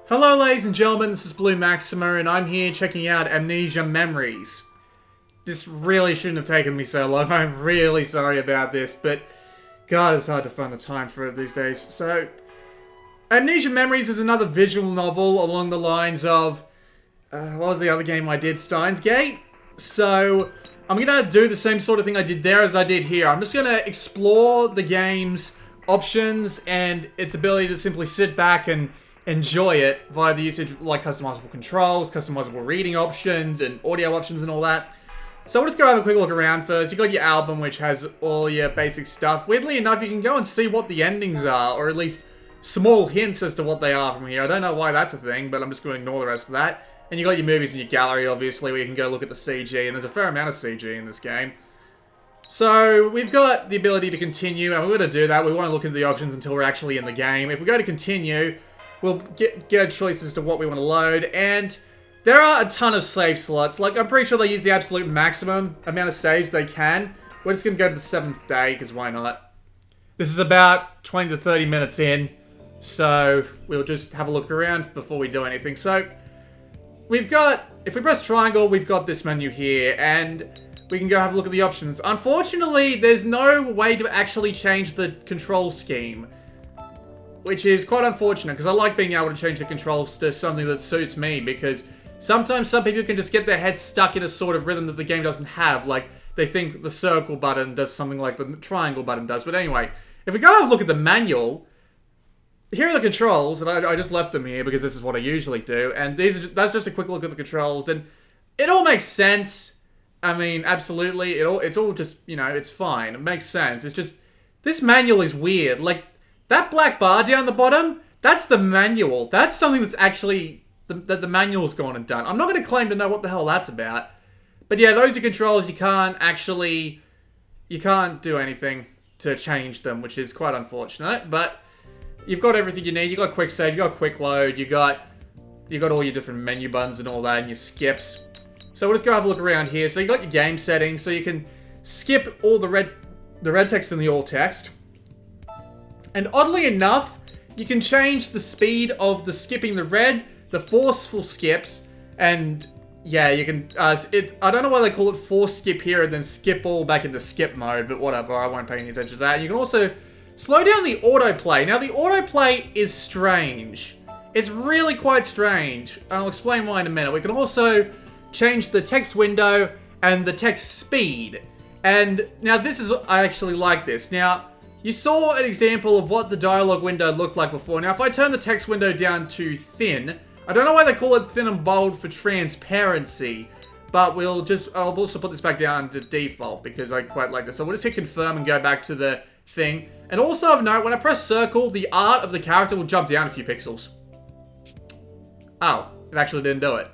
Hello ladies and gentlemen, this is Blue Maxima and I'm here checking out Amnesia Memories. This really shouldn't have taken me so long, I'm really sorry about this, but God, it's hard to find the time for it these days. So, Amnesia Memories is another visual novel along the lines of, what was the other game I did? Steins Gate? So, I'm gonna do the same sort of thing I did there as I did here. I'm just gonna explore the game's options and its ability to simply sit back and enjoy it via the usage of like customizable controls, customizable reading options, and audio options and all that. So we'll just go have a quick look around first. You got your album, which has all your basic stuff. Weirdly enough, you can go and see what the endings are, or at least small hints as to what they are from here. I don't know why that's a thing, but I'm just going to ignore the rest of that. And you got your movies in your gallery, obviously, where you can go look at the CG, and there's a fair amount of CG in this game. So, we've got the ability to continue, and we're going to do that. We won't look into the options until we're actually in the game. If we go to continue, we'll get a choice as to what we want to load, and there are a ton of save slots. Like, I'm pretty sure they use the absolute maximum amount of saves they can. We're just going to go to the 7th day, because why not? This is about 20 to 30 minutes in, so we'll just have a look around before we do anything. So, we've got, if we press triangle, we've got this menu here, and we can go have a look at the options. Unfortunately, there's no way to actually change the control scheme, which is quite unfortunate, because I like being able to change the controls to something that suits me, because sometimes some people can just get their heads stuck in a sort of rhythm that the game doesn't have. Like, they think the circle button does something like the triangle button does. But anyway, if we go have a look at the manual, here are the controls, and I just left them here because this is what I usually do. And that's just a quick look at the controls, and it all makes sense. I mean, absolutely, it's all just, you know, it's fine. It makes sense. It's just, this manual is weird. Like, that black bar down the bottom, that's the manual. That's something that's actually, that the manual's gone and done. I'm not going to claim to know what the hell that's about. But yeah, those are controls. You can't do anything to change them, which is quite unfortunate. But you've got everything you need. You got quick save, you got quick load, you got all your different menu buttons and all that, and your skips. So we'll just go have a look around here. So you got your game settings, so you can skip all the red text and the alt text. And oddly enough, you can change the speed of the skipping the red, the forceful skips, and yeah, you can, I don't know why they call it force skip here and then skip all back into skip mode, but whatever, I won't pay any attention to that. You can also slow down the autoplay. Now, the autoplay is strange. It's really quite strange. I'll explain why in a minute. We can also change the text window and the text speed. And now this is, I actually like this. Now, you saw an example of what the dialogue window looked like before. Now, if I turn the text window down to thin, I don't know why they call it thin and bold for transparency, but I'll also put this back down to default because I quite like this. So we'll just hit confirm and go back to the thing. And also of note, when I press circle, the art of the character will jump down a few pixels. Oh, it actually didn't do it.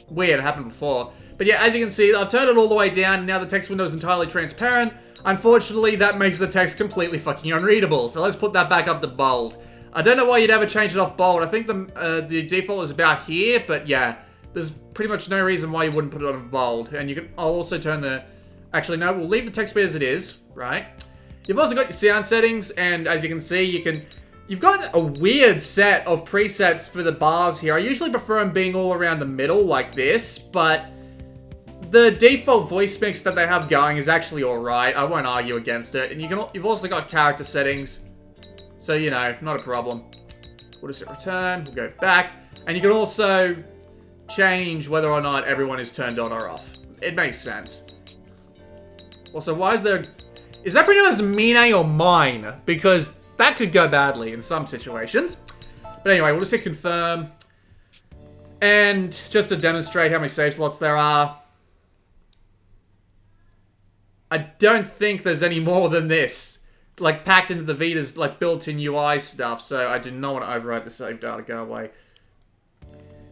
Weird, it happened before. But yeah, as you can see, I've turned it all the way down, and now the text window is entirely transparent. Unfortunately, that makes the text completely fucking unreadable, so let's put that back up to bold. I don't know why you'd ever change it off bold. I think the default is about here, but yeah, there's pretty much no reason why you wouldn't put it on bold. And I'll also turn the, actually no, we'll leave the text speed as it is, right? You've also got your sound settings, and as you can see, you've got a weird set of presets for the bars here. I usually prefer them being all around the middle like this, but the default voice mix that they have going is actually alright. I won't argue against it. And you've also got character settings. So, you know, not a problem. We'll just hit return. We'll go back. And you can also change whether or not everyone is turned on or off. It makes sense. Also, why is there... Is that pronounced mine or mine? Because that could go badly in some situations. But anyway, we'll just hit confirm. And just to demonstrate how many save slots there are, I don't think there's any more than this, like, packed into the Vita's, like, built-in UI stuff, so I do not want to overwrite the save data, go away.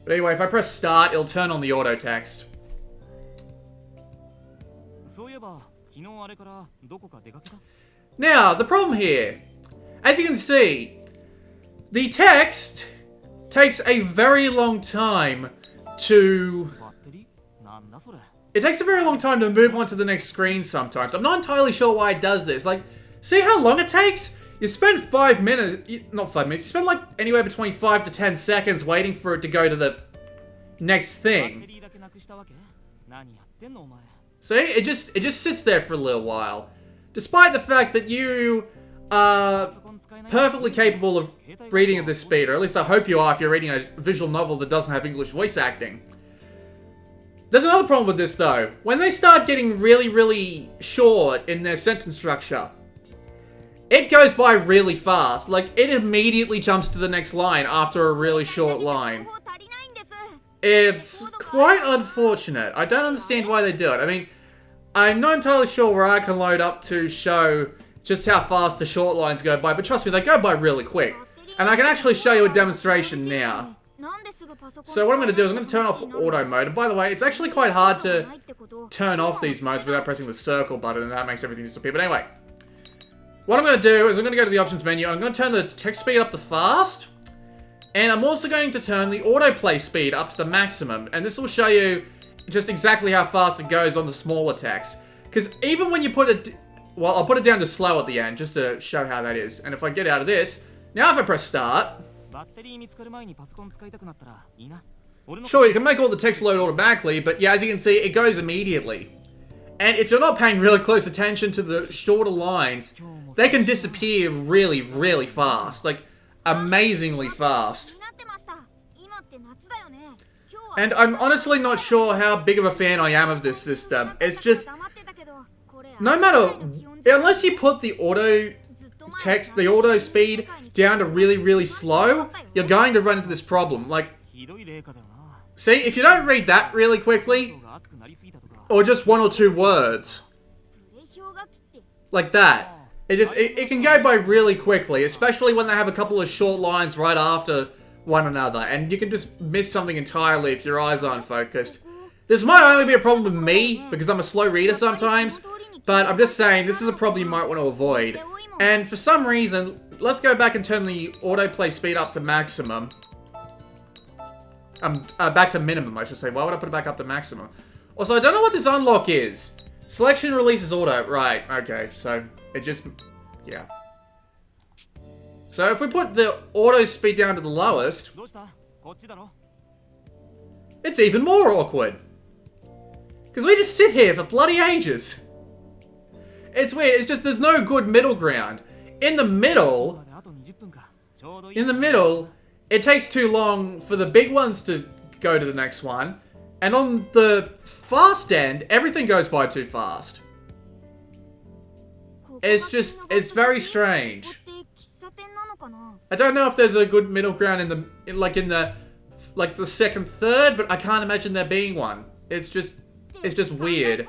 But anyway, if I press start, it'll turn on the auto text. Now, the problem here, as you can see, the text takes a very long time to... It takes a very long time to move on to the next screen sometimes. I'm not entirely sure why it does this. Like, see how long it takes? You spend 5 minutes, not 5 minutes, you spend like anywhere between 5 to 10 seconds waiting for it to go to the next thing. See, it just sits there for a little while. Despite the fact that you are perfectly capable of reading at this speed, or at least I hope you are if you're reading a visual novel that doesn't have English voice acting. There's another problem with this though. When they start getting really, really short in their sentence structure, it goes by really fast. Like, it immediately jumps to the next line after a really short line. It's quite unfortunate. I don't understand why they do it. I mean, I'm not entirely sure where I can load up to show just how fast the short lines go by, but trust me, they go by really quick. And I can actually show you a demonstration now. So what I'm going to do is I'm going to turn off auto mode. And by the way, it's actually quite hard to turn off these modes without pressing the circle button, and that makes everything disappear. But anyway, what I'm going to do is I'm going to go to the options menu. I'm going to turn the text speed up to fast. And I'm also going to turn the autoplay speed up to the maximum. And this will show you just exactly how fast it goes on the smaller text. Because even when you put it... Well, I'll put it down to slow at the end, just to show how that is. And if I get out of this... Now if I press start... Sure, you can make all the text load automatically, but yeah, as you can see, it goes immediately. And if you're not paying really close attention to the shorter lines, they can disappear really, really fast. Like, amazingly fast. And I'm honestly not sure how big of a fan I am of this system. It's just... No matter... Unless you put the auto speed down to really, really slow, you're going to run into this problem. Like... See, if you don't read that really quickly, or just one or two words, like that, it can go by really quickly, especially when they have a couple of short lines right after one another, and you can just miss something entirely if your eyes aren't focused. This might only be a problem with me, because I'm a slow reader sometimes, but I'm just saying, this is a problem you might want to avoid. And for some reason, let's go back and turn the autoplay speed up to maximum. Back to minimum, I should say. Why would I put it back up to maximum? Also, I don't know what this unlock is. Selection releases auto. Right, okay. So, it just... Yeah. So, if we put the auto speed down to the lowest... It's even more awkward. Because we just sit here for bloody ages. It's weird. It's just there's no good middle ground. In the middle... It takes too long for the big ones to go to the next one. And on the fast end, everything goes by too fast. It's very strange. I don't know if there's a good middle ground in the second third, but I can't imagine there being one. It's just weird.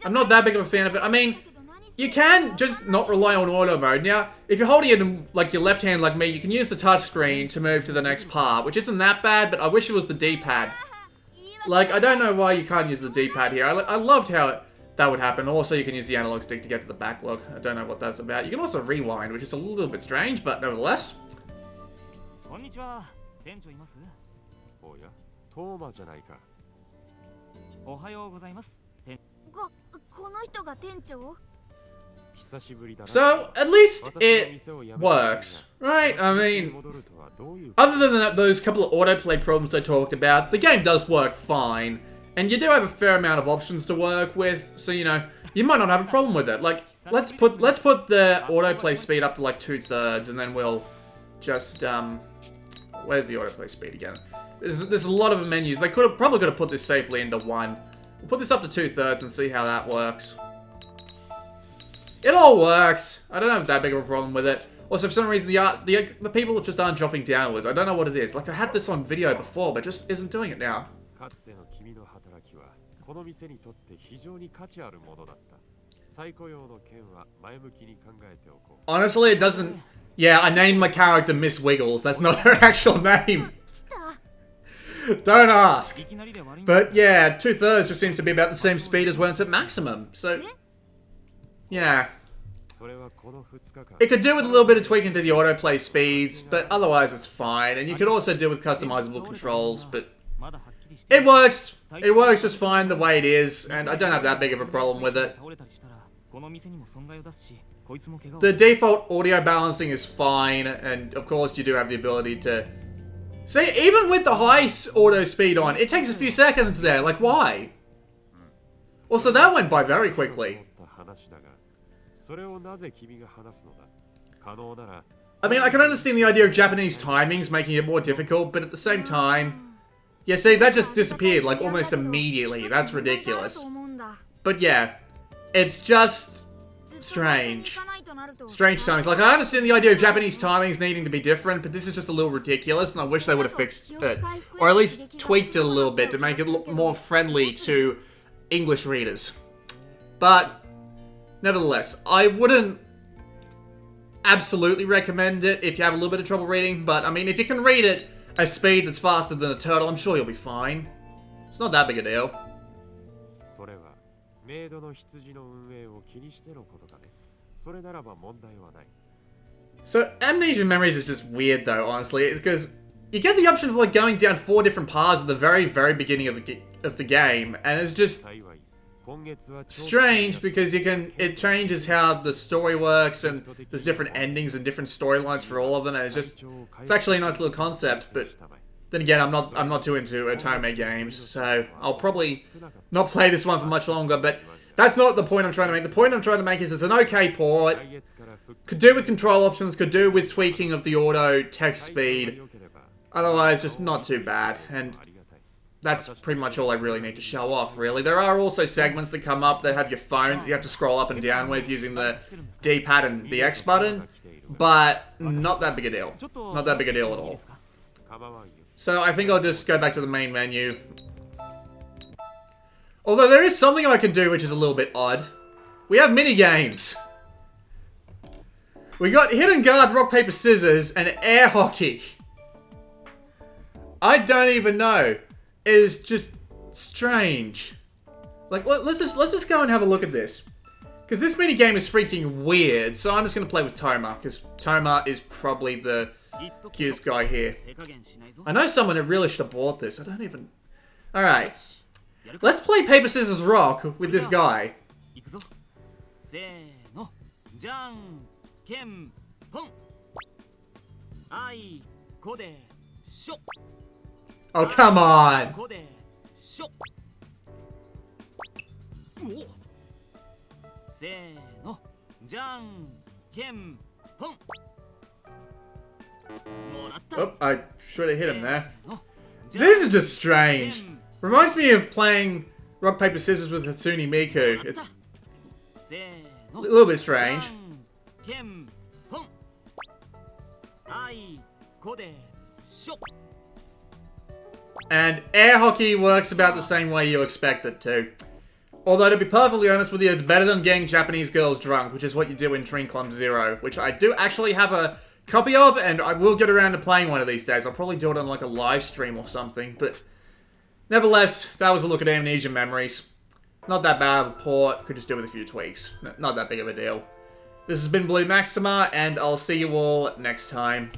I'm not that big of a fan of it. I mean, you can just not rely on auto mode. Now, if you're holding it in like your left hand like me, you can use the touchscreen to move to the next part, which isn't that bad, but I wish it was the D-pad. Like, I don't know why you can't use the D-pad here. I loved how that would happen. Also, you can use the analog stick to get to the backlog. I don't know what that's about. You can also rewind, which is a little bit strange, but nevertheless. So, at least it works, right? I mean, other than those couple of autoplay problems I talked about, the game does work fine. And you do have a fair amount of options to work with, so, you know, you might not have a problem with it. Like, let's put the autoplay speed up to, like, 2/3, and then we'll just, where's the autoplay speed again? There's a lot of menus. They probably could have put this safely into 1. We'll put this up to 2/3 and see how that works. It all works. I don't have that big of a problem with it. Also, for some reason, the people just aren't dropping downwards. I don't know what it is. Like, I had this on video before, but just isn't doing it now. Honestly, it doesn't... Yeah, I named my character Miss Wiggles. That's not her actual name. Don't ask. But yeah, 2/3 just seems to be about the same speed as when it's at maximum. So, yeah. It could do with a little bit of tweaking to the autoplay speeds, but otherwise it's fine. And you could also do with customizable controls, but it works. It works just fine the way it is, and I don't have that big of a problem with it. The default audio balancing is fine, and of course you do have the ability to... See, even with the high auto speed on, it takes a few seconds there. Like, why? Also, that went by very quickly. I mean, I can understand the idea of Japanese timings making it more difficult, but at the same time... Yeah, see, that just disappeared, like, almost immediately. That's ridiculous. But yeah, it's just... strange. Strange timings. Like, I understand the idea of Japanese timings needing to be different, but this is just a little ridiculous, and I wish they would have fixed it. Or at least tweaked it a little bit to make it look more friendly to English readers. But, nevertheless, I wouldn't absolutely recommend it if you have a little bit of trouble reading, but, I mean, if you can read it at a speed that's faster than a turtle, I'm sure you'll be fine. It's not that big a deal. So, Amnesia Memories is just weird though, honestly. It's because you get the option of like going down 4 different paths at the very, very beginning of the game, and it's just strange because it changes how the story works, and there's different endings and different storylines for all of them, and it's actually a nice little concept, but then again, I'm not too into Otome games, so I'll probably not play this one for much longer, but that's not the point I'm trying to make. The point I'm trying to make is it's an okay port. Could do with control options, could do with tweaking of the auto text speed. Otherwise, just not too bad, and that's pretty much all I really need to show off, really. There are also segments that come up that have your phone that you have to scroll up and down with using the D-pad and the X button, but not that big a deal. Not that big a deal at all. So I think I'll just go back to the main menu. Although there is something I can do which is a little bit odd. We have mini-games. We got hidden guard, rock, paper, scissors, and air hockey. I don't even know. It is just strange. Like, let's just go and have a look at this. Because this mini-game is freaking weird, so I'm just going to play with Toma, because Toma is probably the cutest guy here. I know someone that really should have bought this. I don't even... Alright. Let's play paper, scissors, rock with this guy. Oh, come on! Oh, I should have hit him there. This is just strange. Reminds me of playing rock, paper, scissors with Hatsune Miku. It's a little bit strange. And air hockey works about the same way you expect it to. Although, to be perfectly honest with you, it's better than getting Japanese girls drunk, which is what you do in Dream Club Zero, which I do actually have a copy of, and I will get around to playing one of these days. I'll probably do it on like a live stream or something, but nevertheless, that was a look at Amnesia Memories. Not that bad of a port, could just do with a few tweaks. Not that big of a deal. This has been Blue Maxima, and I'll see you all next time.